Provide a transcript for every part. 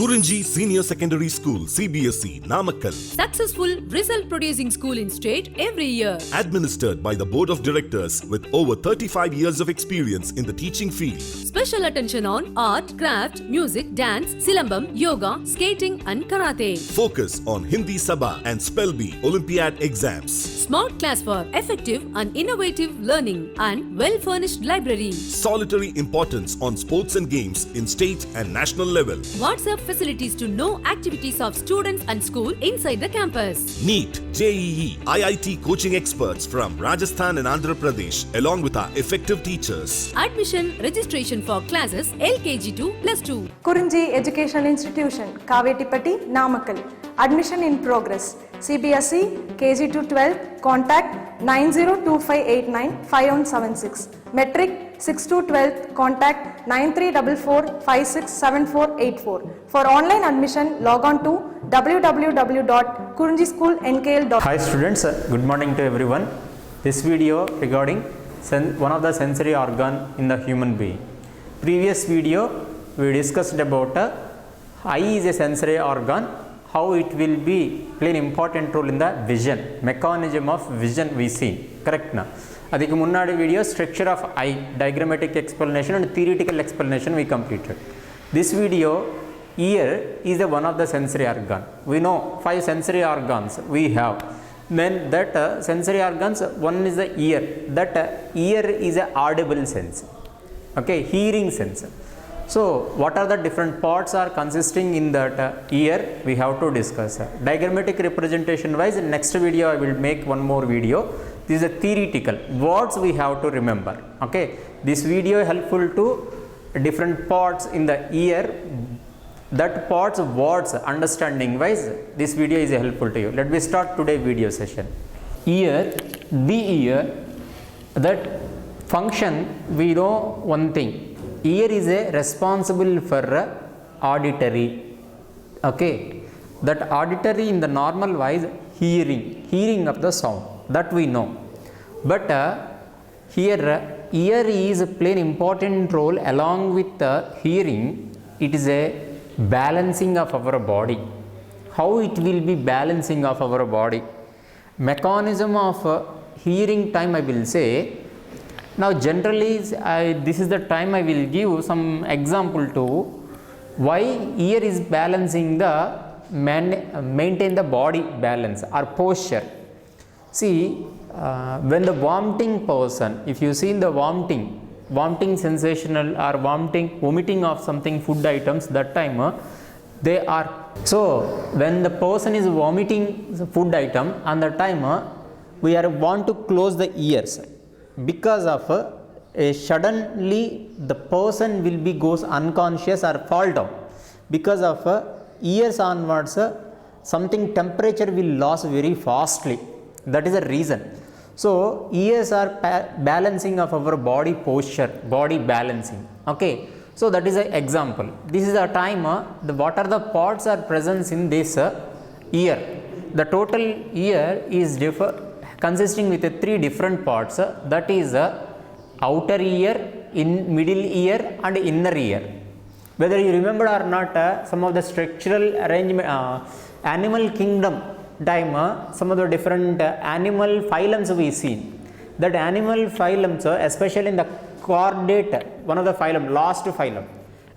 Kurinji Senior Secondary School, CBSE, Namakkal. Successful result producing school in state every year. Administered by the Board of Directors with over 35 years of experience in the teaching field. Special attention on art, craft, music, dance, silambam, yoga, skating and karate. Focus on Hindi Sabha and Spell Bee Olympiad exams. Smart class for effective and innovative learning and well-furnished library. Solitary importance on sports and games in state and national level. WhatsApp facilities to know activities of students and school inside the campus. NEET, JEE, IIT coaching experts from Rajasthan and Andhra Pradesh along with our effective teachers. Admission registration for classes LKG to +2. Kurinji Educational Institution, Kavetipatti, Namakkal. Admission in progress. CBSE, KG to 12, contact 9025895176. Metric 6 to 12, contact 9344567484. For online admission, log on to www.kurinjischoolnkl.com. Hi students, good morning to everyone. This video regarding one of the sensory organ in the human being. Previous video we discussed about eye is a sensory organ, how it will be play an important role in the vision, mechanism of vision we see, correct na? ಅದಕ್ಕೆ ಮುನ್ನಾಡಿ video structure of eye, diagrammatic explanation and theoretical explanation we completed. This video, ear is one of the sensory organ. We know 5 sensory organs we have. Then that sensory organs, one is the ear. That ear is a audible sense. Okay, hearing sense. So what are the different parts are consisting in that ear, we have to discuss. Diagrammatic representation wise, next video I will make one more video. This is a theoretical words we have to remember. Okay, this video helpful to different parts in the ear, that parts words understanding wise this video is helpful to you. Let me start today video session. Ear, the ear, that function we know one thing. Ear is a responsible for auditory. Okay, that auditory in the normal wise hearing of the sound, that we know. But here ear is play an important role along with the hearing. It is a balancing of our body. How it will be balancing of our body? Mechanism of hearing time I will say. Now generally this is the time I will give some example to why ear is balancing the maintain the body balance or posture. See, when the vomiting person, if you see in the vomiting sensational or vomiting of something food items, that time they are, so when the person is vomiting food item and the time we are want to close the ears because of suddenly the person will be goes unconscious or fall down because of ears onwards something temperature will lose very fastly. That is the reason. So ears are balancing of our body posture, body balancing. Okay, so that is an example. This is a time what are the parts are present in this ear. The total ear is consisting with 3 different parts. That is outer ear, middle ear and inner ear. Whether you remember or not, some of the structural arrangement, animal kingdom time, some of the different animal phylums we see. That animal phylums, especially in the chordate, one of the phylum, last phylum.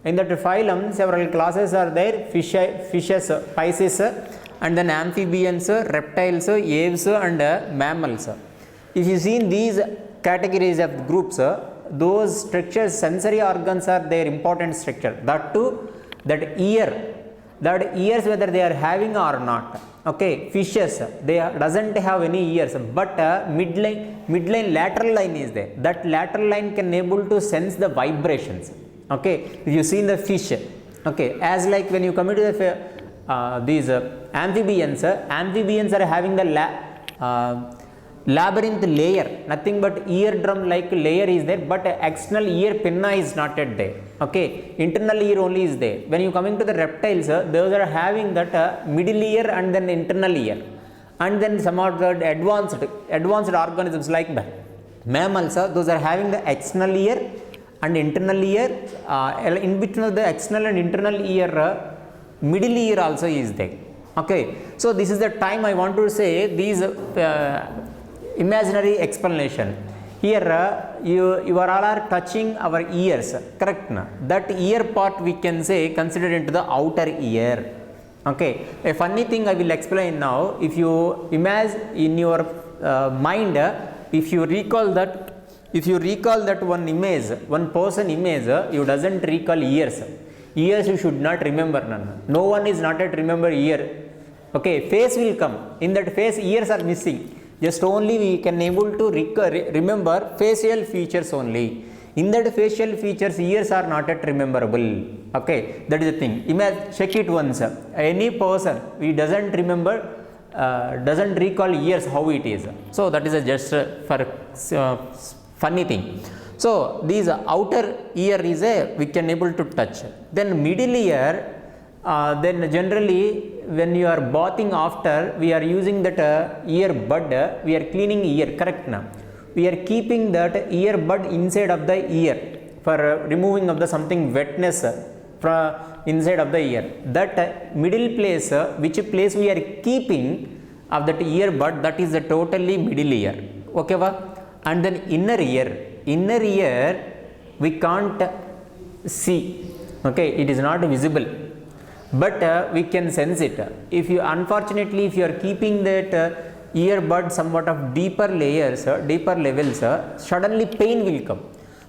In that phylum, several classes are there: fishes, pisces, and then amphibians, reptiles, aves, and mammals. If you see in these categories of groups, those structures, sensory organs are their important structure. That too, that ears whether they are having or not. Okay, fishes they doesn't have any ears, but midline lateral line is there. That lateral line can able to sense the vibrations. Okay, you see in the fish. Okay, as like when you come into the these amphibians are having the labyrinth layer, nothing but eardrum like layer is there, but external ear pinna is not yet there. Okay, internal ear only is there. When you coming to the reptiles, those are having that middle ear and then internal ear, and then some of the advanced organisms like mammals, those are having the external ear and internal ear. In between of the external and internal ear, middle ear also is there. Okay, so this is the time I want to say these imaginary explanation. Here you are all are touching our ears, correct na? That ear part we can say consider into the outer ear. Okay, a funny thing I will explain now. If you imagine in your mind, if you recall that one image, one person image, you doesn't recall ears. Ears you should not remember none. No one is not yet remember ear. Okay, face will come. In that face ears are missing. Just only we can able to remember facial features only. In that facial features ears are not yet rememberable. Okay, that is the thing. Imagine, check it once. Any person we doesn't remember, doesn't recall ears how it is. So that is a just for funny thing. So these outer ear is a we can able to touch. Then middle ear, then generally when you are bathing after, we are using that ear bud, we are cleaning ear, correct now? We are keeping that ear bud inside of the ear for removing of the something wetness from inside of the ear. That middle place, which place we are keeping of that ear bud, that is the totally middle ear. Okay, va? And then inner ear we can't see. Okay, it is not visible, but we can sense it. If you unfortunately if you are keeping that earbud somewhat of deeper layers, deeper levels, suddenly pain will come.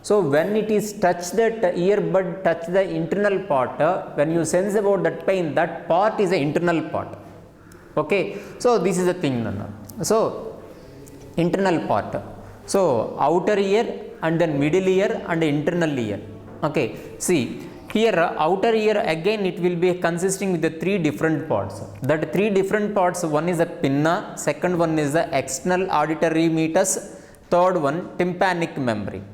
So when it is touch that earbud touch the internal part, when you sense about that pain, that part is the internal part. Okay, so this is the thing. So internal part. So outer ear and then middle ear and internal ear. Okay, see here outer ear again it will be consisting with the three different parts. That three different parts, one is the pinna, second one is the external auditory meatus, third one tympanic membrane.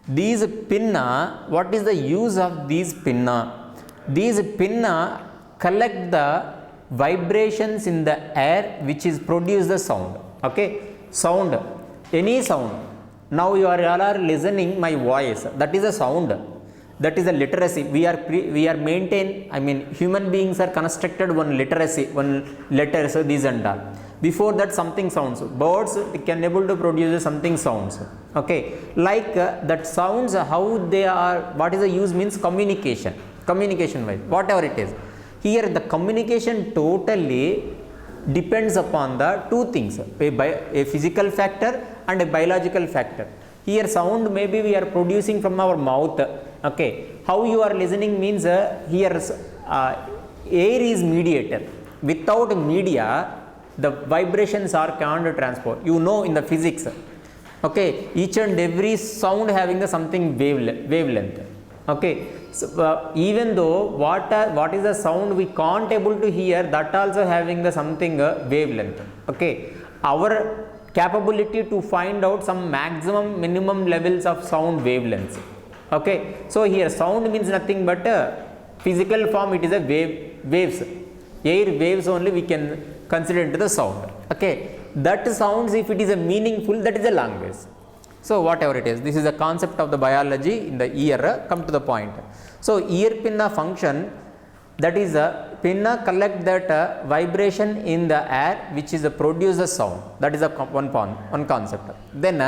These pinna, what is the use of these pinna? These pinna collect the vibrations in the air which is produce the sound. Okay, sound, any sound. Now you are all are listening my voice, that is a sound, that is a literacy. We are maintain, I mean human beings are constructed one literacy, one letters, these and all. Before that something sounds, birds can able to produce something sounds. Okay, like that sounds, how they are, what is the use means communication wise, whatever it is. Here the communication totally depends upon the two things, a physical factor and a biological factor. Here sound maybe we are producing from our mouth. Okay, how you are listening means here air is mediator. Without media the vibrations are can't transport. You know in the physics. Okay, each and every sound having the something wavelength. Okay, so, even though what is the sound we can't able to hear, that also having the something wavelength. Okay, our capability to find out some maximum minimum levels of sound wavelengths. Okay, so here sound means nothing but physical form, it is a waves, air waves only we can consider into the sound. Okay, that sounds, if it is a meaningful, that is a language. So whatever it is, this is the concept of the biology in the ear. Come to the point. So ear pinna function, that is pinna collect that vibration in the air which is produce the sound. That is one concept. Then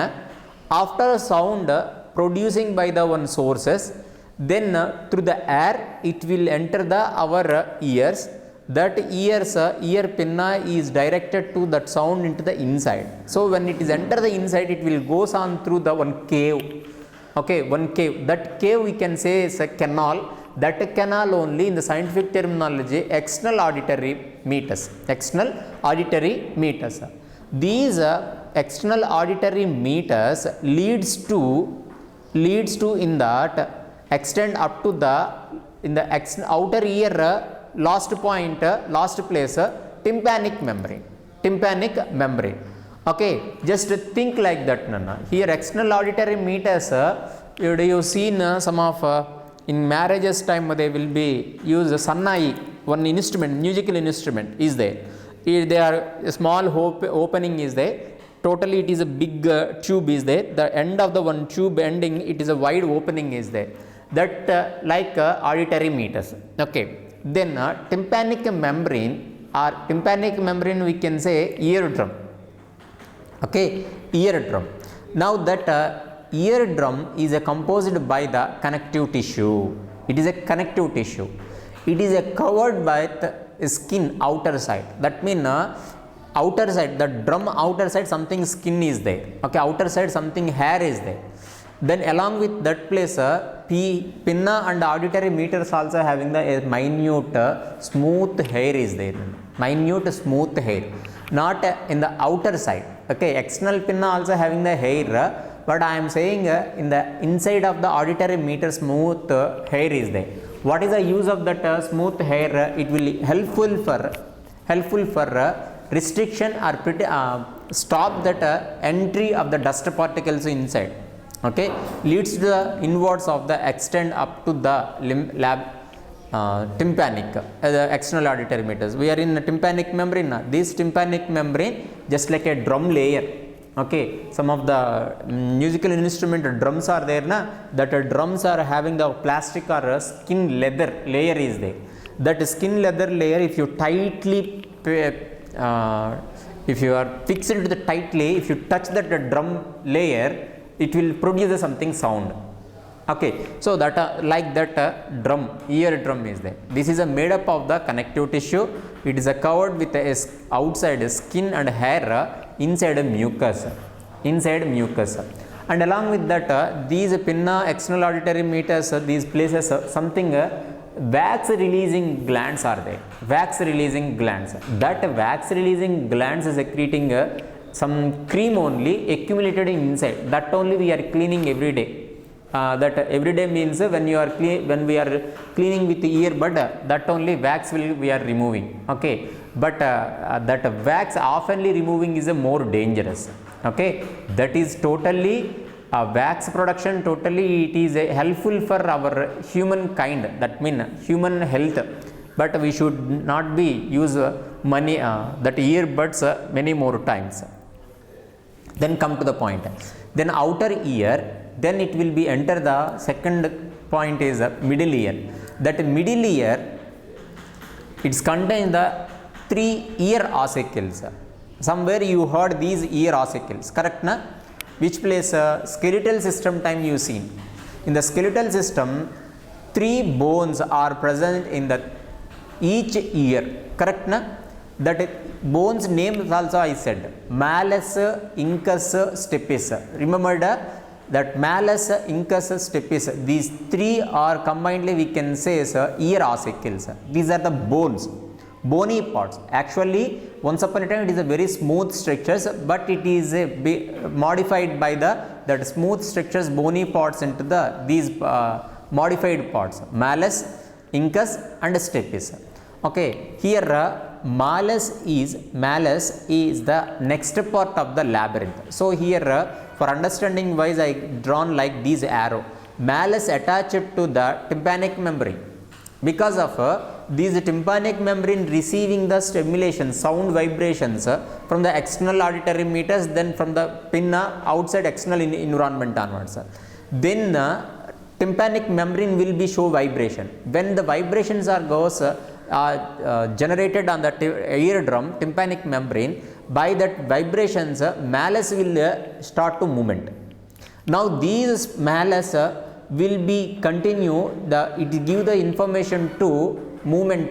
after sound producing by the one sources, then through the air it will enter the our ears. That ear pinna is directed to that sound into the inside. So when it is enter the inside, it will goes on through the one cave. Okay, one cave. That cave we can say is a canal. That canal only in the scientific terminology external auditory meatus. These external auditory meatus leads to in that extend up to the in the outer ear. Last point, last place, tympanic membrane. Okay, just think like that. Nana. Here external auditory meatus, you seen some of in marriages time they will be use sannai, one instrument, musical instrument is there. There are a small opening is there. Totally it is a big tube is there. The end of the one tube ending, it is a wide opening is there. that like auditory meters. Okay, then tympanic membrane, or tympanic membrane we can say eardrum. Okay, eardrum. Now that eardrum is composed by the connective tissue. It is a connective tissue. It is covered by the skin outer side. That means outer side, the drum outer side something skin is there. Okay, outer side something hair is there. Then along with that place pinna and auditory meters also having the minute smooth hair is there. Minute smooth hair, not in the outer side. Okay, external pinna also having the hair, but I am saying in the inside of the auditory meter smooth hair is there. What is the use of that smooth hair? It will helpful for restriction or stop that entry of the dust particles inside. Okay, leads to the inwards of the extend up to the tympanic, the external auditory meters. We are in a tympanic membrane. This tympanic membrane just like a drum layer. Okay, some of the musical instrument drums are there na, that drums are having the plastic or skin leather layer is there. That skin leather layer, if you tightly if you are fixed to the tightly, if you touch that drum layer, it will produce something sound. Okay, so that like that drum, eardrum is there. This is made up of the connective tissue. It is covered with outside skin and hair, inside mucus, and along with that these pinna, external auditory meters, these places something wax releasing glands are there. Wax releasing glands. That wax releasing glands is secreting some cream only accumulated inside. That only we are cleaning every day. That every day means when we are cleaning with the earbud, that only wax we are removing. Okay, but that wax oftenly removing is more dangerous. Okay, that is totally wax production, totally it is helpful for our human kind, that means human health, but we should not be use money that earbuds many more times. Then come to the point. Then outer ear, then it will be enter the second point is middle ear. That middle ear, it's contains the 3 ear ossicles. Somewhere you heard these ear ossicles, correct na? Which place? Skeletal system time you seen. In the skeletal system, 3 bones are present in the each ear, correct na? That bones names also I said, malleus, incus, stapes. Remember that malleus, incus, stapes, these 3 are combinedly we can say ear ossicles. These are the bones, bony parts. Actually once upon a time it is a very smooth structures, but it is modified by that smooth structures, bony parts into these modified parts, malleus, incus and stapes. Okay, here malleus is the next part of the labyrinth. So here for understanding wise I drawn like these arrow. Malleus attached to the tympanic membrane. Because of these tympanic membrane receiving the stimulation, sound vibrations from the external auditory meters, then from the pinna outside external environment onwards. Then tympanic membrane will be show vibration. When the vibrations are goes generated on the eardrum, tympanic membrane, by that vibrations malleus will start to movement. Now these malleus will be continue it give the information to movement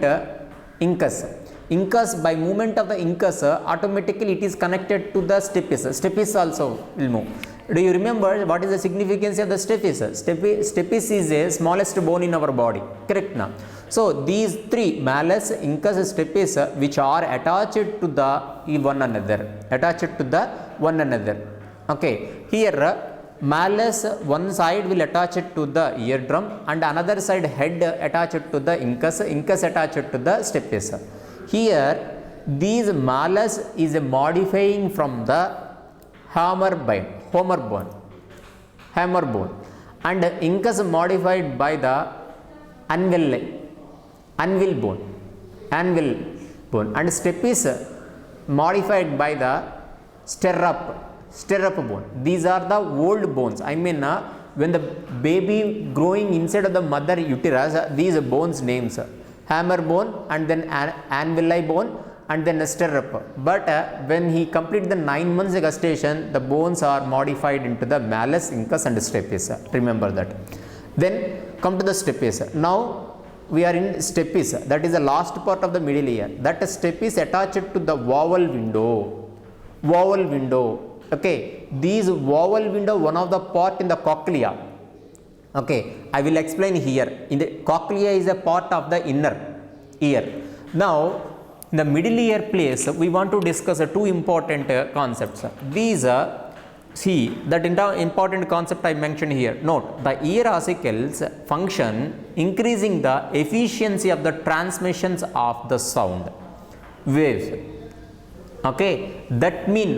incus. Incus, by movement of the incus automatically it is connected to the stapes. Stapes also will move. Do you remember what is the significance of the stapes? Stapes is the smallest bone in our body, correct now? So these 3 malleus, incus, stapes which are attached to the one another. Okay, here malleus one side will attach it to the eardrum and another side head attached to the incus attached to the stapes. Here these malleus is modifying from the hammer bone and incus modified by the anvil bone and stapes modified by the stirrup bone. These are the old bones. I mean when the baby growing inside of the mother uterus, these bones names, hammer bone and then anvili bone and then a stirrup. But when he completed the 9 months gestation, the bones are modified into the malleus, incus and stapes. Remember that. Then come to the stapes. Now we are in stapes, that is the last part of the middle ear. That step is attached to the vowel window. Vowel window. Okay, these vowel window, one of the part in the cochlea. Okay, I will explain here. In the cochlea is a part of the inner ear. Now in the middle ear place, we want to discuss two important concepts. These see that important concept I mentioned here. Note, the ear ossicles function increasing the efficiency of the transmissions of the sound waves. Okay, that mean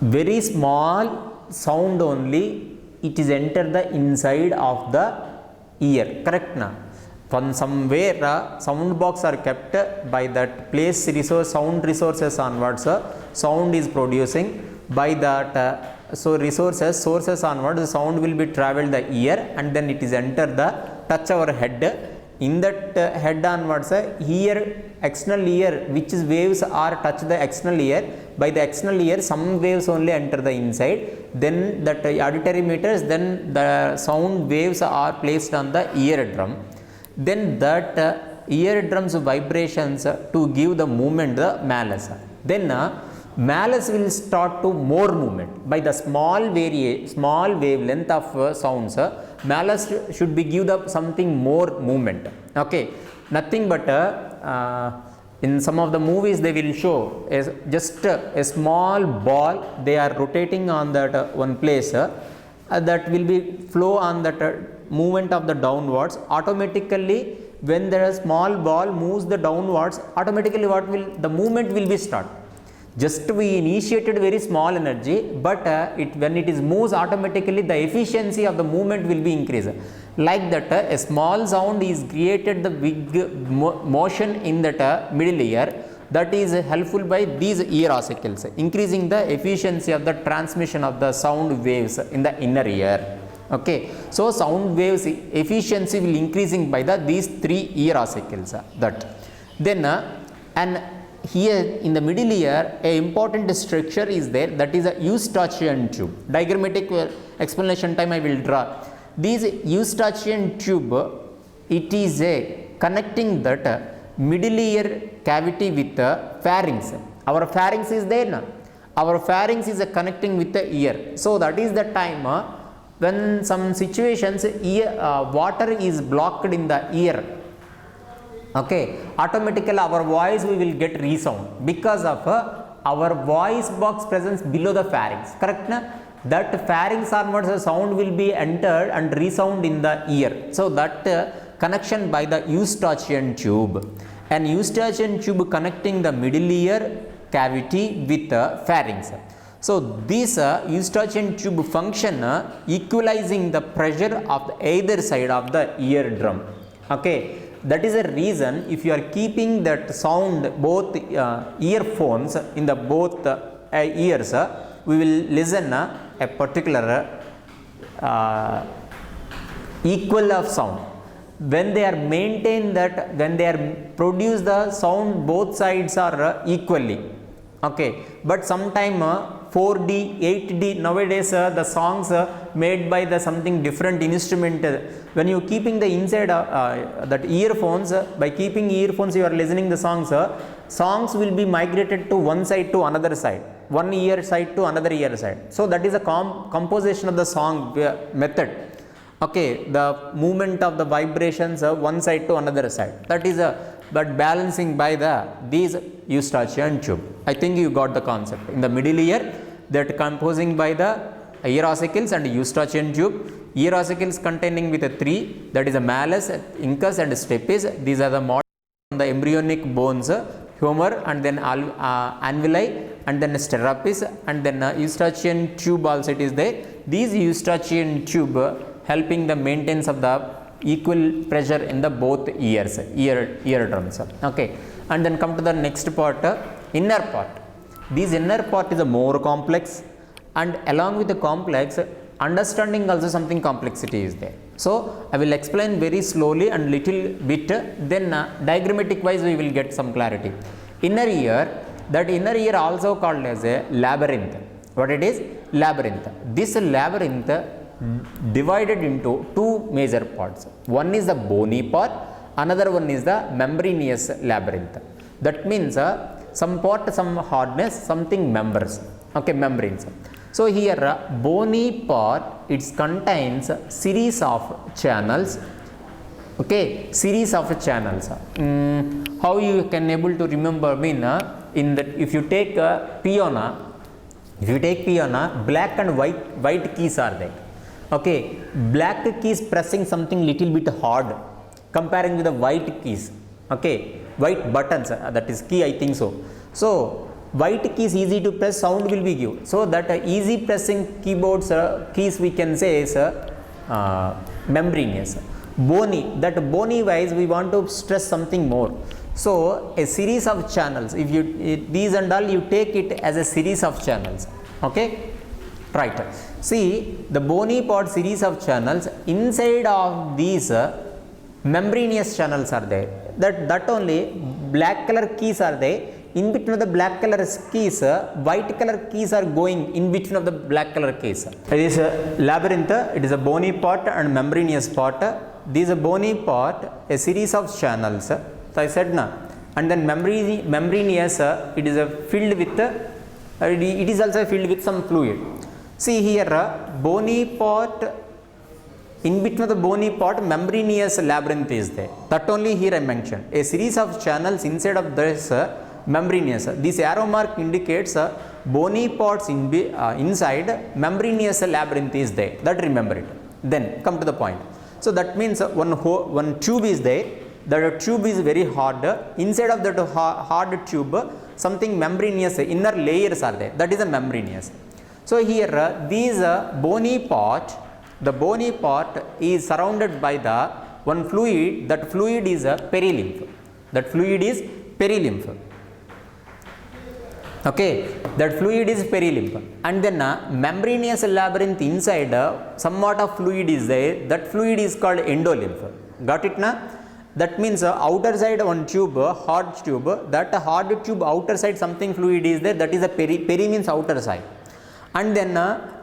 very small sound only it is enter the inside of the ear, correct na? From somewhere sound box are kept by that place resource, sound resources onwards, sound is producing by that so resources sources onwards, the sound will be travel the ear and then it is enter the touch our head. In that head onwards, here external ear which is waves are touch the external ear, by the external ear some waves only enter the inside, then that auditory meters, then the sound waves are placed on the eardrum, then that eardrum's vibrations to give the movement the malleus, then malleus will start to more movement by the small wavelength of sounds. Malleus should be give the something more movement. Okay, nothing but in some of the movies they will show just a small ball, they are rotating on that one place, that will be flow on that movement of the downwards. Automatically when the small ball moves the downwards, automatically what will the movement will be start. Just we initiated very small energy, but when it is moves automatically, the efficiency of the movement will be increased. Like that, a small sound is created the big motion in that middle ear. That is helpful by these ear ossicles, increasing the efficiency of the transmission of the sound waves in the inner ear. Okay, so sound waves efficiency will increasing by these 3 ear ossicles. That then and here in the middle ear a important structure is there, that is a Eustachian tube. Diagrammatic explanation time I will draw. This Eustachian tube, it is a connecting that middle ear cavity with the pharynx. Our pharynx is there now. Our pharynx is connecting with the ear. So that is the time when some situations water is blocked in the ear. Okay, automatically our voice we will get resound because of our voice box presence below the pharynx, correct na? That pharynx onwards the sound will be entered and resound in the ear. So that connection by the Eustachian tube, and Eustachian tube connecting the middle ear cavity with the pharynx. So this Eustachian tube function equalizing the pressure of the either side of the eardrum. Okay, that is a reason if you are keeping that sound both earphones in the both ears, we will listen a particular equal of sound. When they are maintained that, when they are produce the sound both sides are equally. Okay, but sometime 4D, 8D nowadays the songs made by the something different instrument. When you keeping the inside that earphones, by keeping earphones you are listening the songs, songs will be migrated to one side to another side, one ear side to another ear side. So that is a composition of the song method. Okay, the movement of the vibrations one side to another side, that is but balancing by these Eustachian tube. I think you got the concept. In the middle ear, that composing by the ear ossicles and Eustachian tube. Ear ossicles containing with 3, that is a malleus, incus and stapes. These are the model the embryonic bones, humor and then anvili and then stirrupes, and then Eustachian tube also it is there. These Eustachian tube helping the maintenance of the equal pressure in the both ears, eardrums. Okay, and then come to the next part, inner part. This inner part is a more complex and along with the complex, understanding also something complexity is there. So I will explain very slowly and little bit, then diagrammatic wise we will get some clarity. Inner ear, that inner ear also called as a labyrinth. What it is? Labyrinth. This labyrinth divided into two major parts. One is the bony part, another one is the membranous labyrinth. That means some part, some hardness, something members. Okay, membranes. So here bony part, it contains series of channels. Okay, series of channels. How you can able to remember? In that, if you take piano, black and white keys are there. Okay, black keys pressing something little bit hard comparing with the white keys. Okay, white buttons, that is key, I think so. So white keys easy to press, sound will be give. So that easy pressing keyboards keys we can say is membranous. Bony, that bony wise we want to stress something more. So a series of channels, if you these and all you take it as a series of channels. Okay, right. See, the bony part series of channels, inside of these membranous channels are there. That only black color keys are there. In between of the black color keys, white color keys are going in between of the black color keys. It is a labyrinth, it is a bony part and membranous part. This is a bony part, a series of channels. So I said na, and then membranous, it is filled with, it is also filled with some fluid. See here, bony part, in between of the bony part, membranous labyrinth is there. That only here I mentioned. A series of channels inside of this membranous. This arrow mark indicates bony parts inside, membranous labyrinth is there. That remember it. Then come to the point. So that means one tube is there. That tube is very hard. Inside of that hard tube, something membranous, inner layers are there. That is a membranous. So here these bony part, the bony part is surrounded by the one fluid. That fluid is a perilymph. That fluid is perilymph. Okay, that fluid is perilymph, and then membranous labyrinth inside somewhat of fluid is there. That fluid is called endolymph. Got it na? That means outer side one tube, hard tube. That hard tube outer side something fluid is there. That is a peri means outer side. And then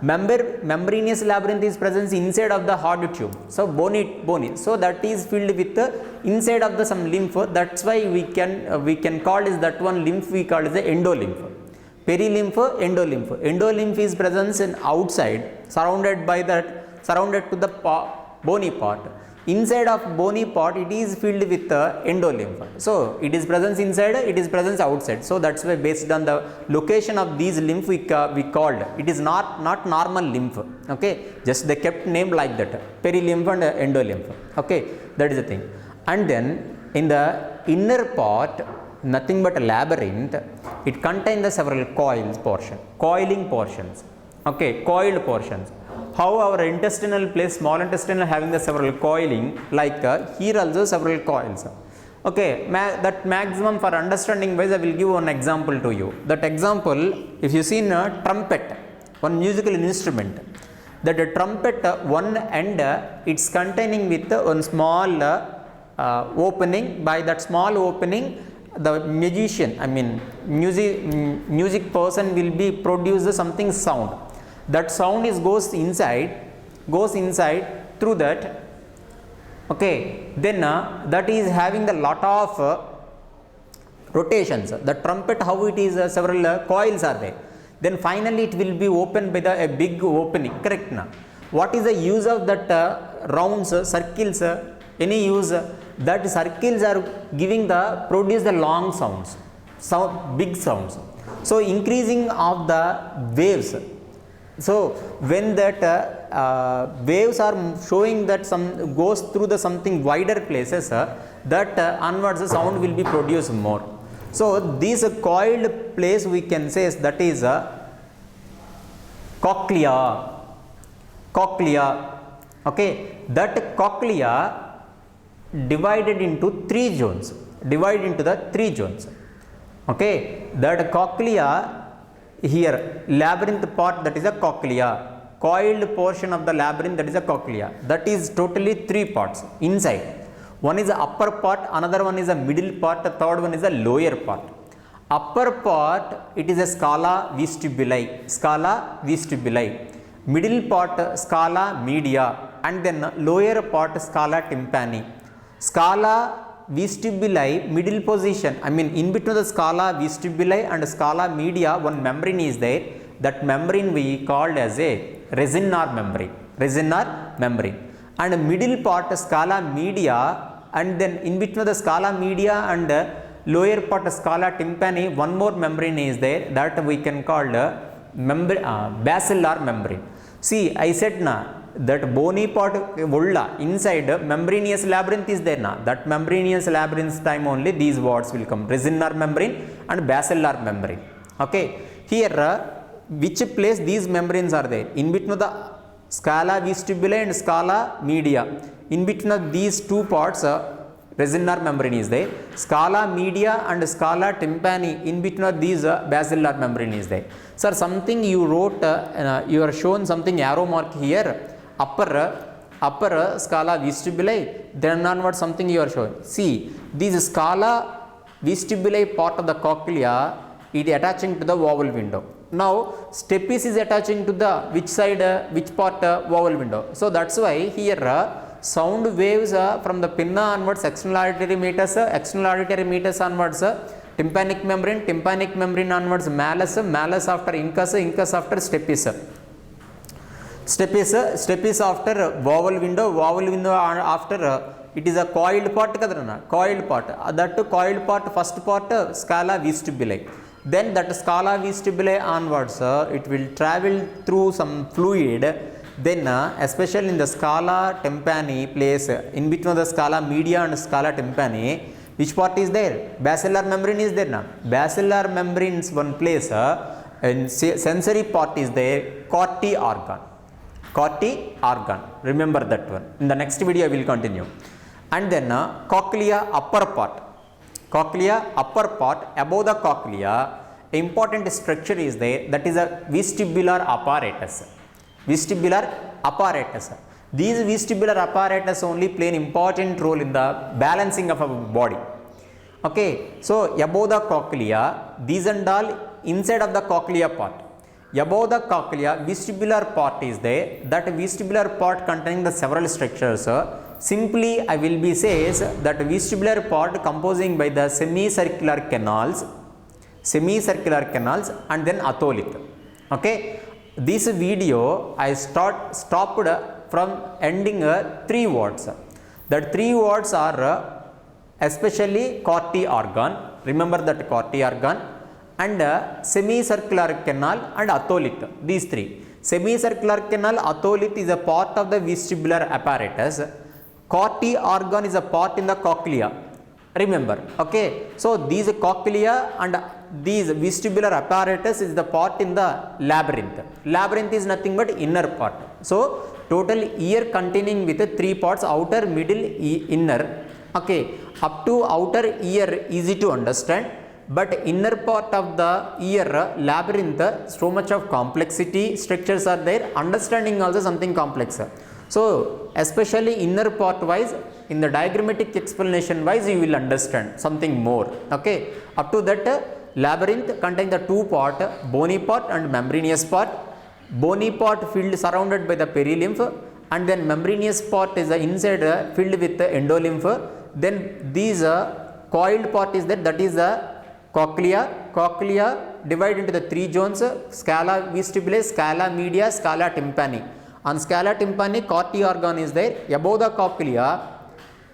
membranous labyrinth is present inside of the hard tube. So bony. So that is filled with inside of the some lymph. That's why we can call is that one lymph we call is the endolymph. Perilymph, endolymph. Endolymph is present in outside, surrounded to the bony part. Inside of bony part, it is filled with endolymph. So it is present inside, it is present outside. So that's why based on the location of these lymph we called. It is not normal lymph. Okay, just they kept name like that, perilymph and endolymph. Okay, that is the thing. And then in the inner part, nothing but a labyrinth. It contains the several coiling portions. Okay, coiled portions. How our intestinal place, small intestinal having the several coiling, like here also several coils. Okay, that maximum for understanding wise I will give one example to you. That example, if you see a trumpet, one musical instrument, that a trumpet one end it's containing with one small opening. By that small opening, the magician, I mean music person will be produce something sound. That sound goes inside through that. Okay, then that is having the lot of rotations. The trumpet, how it is, several coils are there. Then finally it will be opened by a big opening. Correct na? What is the use of that rounds, circles? Any use? That circles are produce the long sounds, big sounds. So increasing of the waves. So when that waves are showing that some goes through the something wider places, that onwards the sound will be produced more. So this coiled place we can say is that is cochlea. Okay, that cochlea divided into three zones. Okay, that cochlea here labyrinth part, that is a cochlea. Coiled portion of the labyrinth, that is a cochlea. That is totally 3 parts inside. One is the upper part, another one is the middle part, the third one is the lower part. Upper part, it is a scala vestibuli, scala vestibuli. Middle part, scala media, and then lower part, scala tympani. Scala vestibuli, middle position, I mean in between the scala vestibuli and scala media, one membrane is there. That membrane we called as a resinor membrane, resinor membrane. And middle part, scala media, and then in between the scala media and lower part, scala tympani, one more membrane is there, that we can call basilar membrane. See, I said na that bony part ulla inside membranous labyrinth is there na, that membranous labyrinth time only these words will come, resinor membrane and basilar membrane. Okay, here which place these membranes are there? In between the scala vestibuli and scala media, in between of these 2 parts, resinor membrane is there. Scala media and scala tympani, in between of these basilar membrane is there. Sir, something you wrote, you are shown something arrow mark here, upper scala vestibuli, then onward something you are showing. See, this scala vestibuli part of the cochlea, it is attaching to the vowel window. Now stapes is attaching to the which side, which part, vowel window. So that's why here sound waves from the pinna onwards, external auditory meatus onwards, tympanic membrane onwards, malleus after incus after stapes. Stapes after vowel window after it is a coiled part kadana, coiled part. That coiled part, first part scala vestibuli. Then that scala vestibuli onwards, it will travel through some fluid. Then especially in the scala tympani place, in between the scala media and scala tympani, which part is there? Basilar membrane is there now. Basilar membrane's one place, and sensory part is there, corti organ. Corti organ. Remember that one. In the next video I will continue. And then cochlea upper part. Cochlea upper part, above the cochlea, important structure is there, that is a vestibular apparatus. Vestibular apparatus. These vestibular apparatus only play an important role in the balancing of our body. Okay, so above the cochlea, these and all inside of the cochlea part. Above the cochlea, vestibular part is there. That vestibular part containing the several structures. Simply I will be says that vestibular part composing by the semicircular canals and then atolith. Okay, this video I stopped from ending 3 words. That 3 words are especially corti organ, remember that corti organ, and semicircular canal and atolith, these 3. Semicircular canal, atolith is a part of the vestibular apparatus. Corti organ is a part in the cochlea, remember. Okay, so these cochlea and these vestibular apparatus is the part in the labyrinth. Labyrinth is nothing but inner part. So total ear containing with 3 parts, outer, middle, inner. Okay, up to outer ear easy to understand, but inner part of the ear labyrinth, so much of complexity structures are there, understanding also something complex. So especially inner part wise, in the diagrammatic explanation wise, you will understand something more. Okay, up to that labyrinth contains the 2 part, bony part and membranous part. Bony part filled surrounded by the perilymph, and then membranous part is inside filled with the endolymph. Then these coiled part is that is the cochlea. Cochlea divided into the 3 zones, scala vestibuli, scala media, scala tympani. On scala tympani, corti organ is there. Above the cochlea,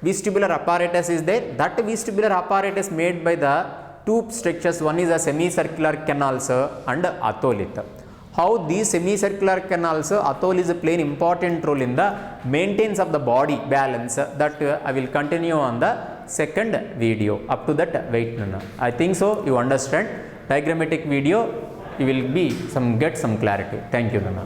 vestibular apparatus is there. That vestibular apparatus made by the 2 structures, one is a semicircular canals and atolith. How these semicircular canals, atoliths play an important role in the maintenance of the body balance, that I will continue on the second video. Up to that, wait, I think so you understand. Diagrammatic video, you will get some clarity. Thank you, Nana.